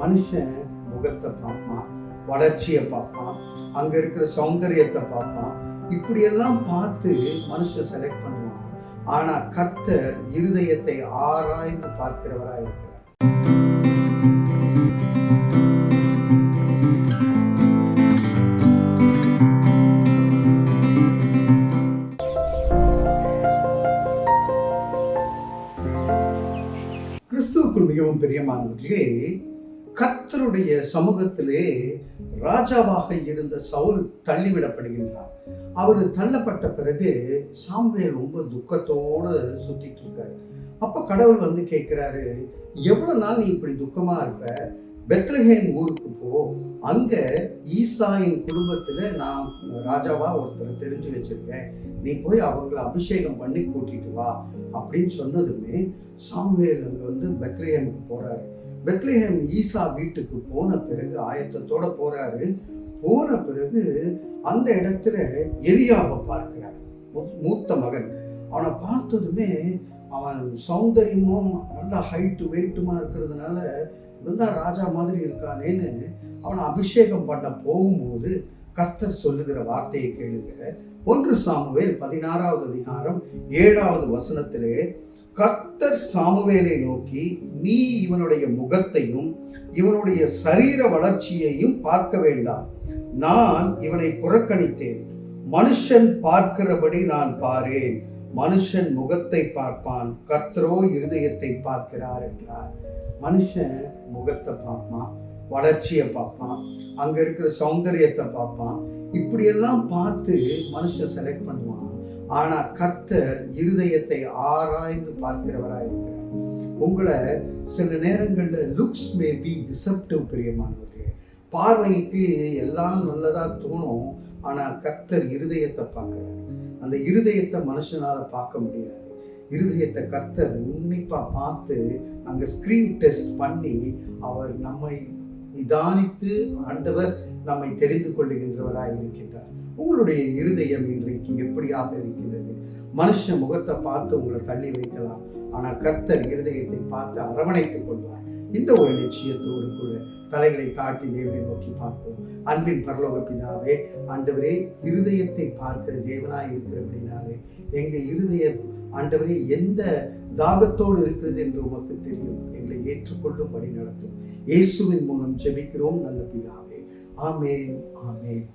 மனுஷன் முகத்தை பார்ப்பான், வளர்ச்சியை பார்ப்பான், அங்க இருக்கிற சௌந்தரியத்தை பார்ப்பான். இப்படியெல்லாம் பார்த்து மனுஷன் செலக்ட் பண்ணுவான். ஆனா கர்த்தர் இருதயத்தை ஆராய்ந்து பார்க்கிறவராய் இருக்கிறார். கிறிஸ்துவுக்குள் மிகவும் பிரியமானவர்களே, கர்த்தருடைய சமூகத்திலே ராஜாவாக இருந்த சவுல் தள்ளிவிடப்படுகின்றார். அவர் தள்ளப்பட்ட பிறகு சாமுவேல் ரொம்ப துக்கத்தோடு சுத்திட்டு இருக்காரு. அப்ப கடவுள் வந்து கேட்கிறாரு, எவ்வளவு நாள் நீ இப்படி துக்கமா இருப்ப? பெத்லஹேம் ஊருக்கு போ, அங்க ஈசாயின் குடும்பத்துல நான் ராஜாவா ஒருத்தரை தெரிஞ்சு வச்சிருக்கேன், நீ போய் அவங்களை அபிஷேகம் பண்ணி கூட்டிட்டு வா அப்படின்னு சொன்னதுமே சாமுவேல் அங்க வந்து பெத்லஹேமுக்கு போறாரு. பெத்லஹேம் ஈசா வீட்டுக்கு போன பிறகு ஆயத்தத்தோட போறாரு. போன பிறகு அந்த இடத்துல எலியாவை பார்க்கிறார், மூத்த மகன். அவனை பார்த்ததுமே அவன் சௌந்தரியமும் நல்ல ஹைட்டு வெயிட்டுமா இருக்கிறதுனால இருந்தா ராஜா மாதிரி இருக்கானேன்னு அவனை அபிஷேகம் பண்ண போகும்போது கர்த்தர் சொல்லுகிற வார்த்தையை கேளுங்க. 1 சாமுவேல் 16வது அதிகாரம் 7வது வசனத்திலே கர்த்தர் சாமுவேலை நோக்கி, நீ இவனுடைய முகத்தையும் இவனுடைய சரீர வளர்ச்சியையும் பார்க்க வேண்டாம், நான் இவனை புறக்கணித்தேன். மனுஷன் பார்க்கிறபடி நான் பாரேன், மனுஷன் முகத்தை பார்ப்பான், கர்த்தரோ இருதயத்தை பார்க்கிறார் என்றார். மனுஷன் முகத்தை பார்ப்பான், வளர்ச்சியை பார்ப்பான், அங்க இருக்கிற சௌந்தரியத்தை பார்ப்பான். இப்படியெல்லாம் பார்த்து மனுஷன் செலக்ட் பண்ணுவான். ஆனா கர்த்தர் இருதயத்தை ஆராய்ந்து பார்க்கிறவராய் இருக்கிறார். உங்களை சில நேரங்கள்ல லுக்ஸ் மே பி டிசெப்டிவ். பிரியமானவர்களே, பார்வைக்கு எல்லாம் நல்லதா தோணும், ஆனா கர்த்தர் இருதயத்தை பார்க்கிறார். அந்த இருதயத்தை மனுஷனால பார்க்க முடியாது. இருதயத்தை கர்த்தர் உன்னிப்பா பார்த்து அங்க ஸ்கிரீன் டெஸ்ட் பண்ணி அவர் நம்மை நிதானித்து ஆண்டவர் நம்மை தெரிந்து கொள்ளுகின்றவராய் இருக்கின்றார். உங்களுடைய இருதயம் இன்றைக்கு எப்படியாக இருக்கிறது? மனுஷ முகத்தை பார்த்து உங்களை தள்ளி வைக்கலாம், ஆனா கர்த்தர் இருதயத்தை பார்த்து அரவணைத்துக் கொள்வார். இந்த ஒரு நிச்சயத்தோடு கூட தலைகளை தாட்டி தேவனை நோக்கி பார்ப்போம். அன்பின் பரலோக பிதாவே, ஆண்டவரே, இருதயத்தை பார்க்கிற தேவனாய் இருக்கிறபடினாலே எங்க இருதயம் ஆண்டவரே எந்த தாகத்தோடு இருக்கிறது என்று உமக்கு தெரியும். எங்களை ஏற்றுக்கொள்ளும்படி நடத்தும். இயேசுவின் மூலம் ஜெபிக்கிறோம் நல்ல பிதாவே. ஆமென், ஆமென்.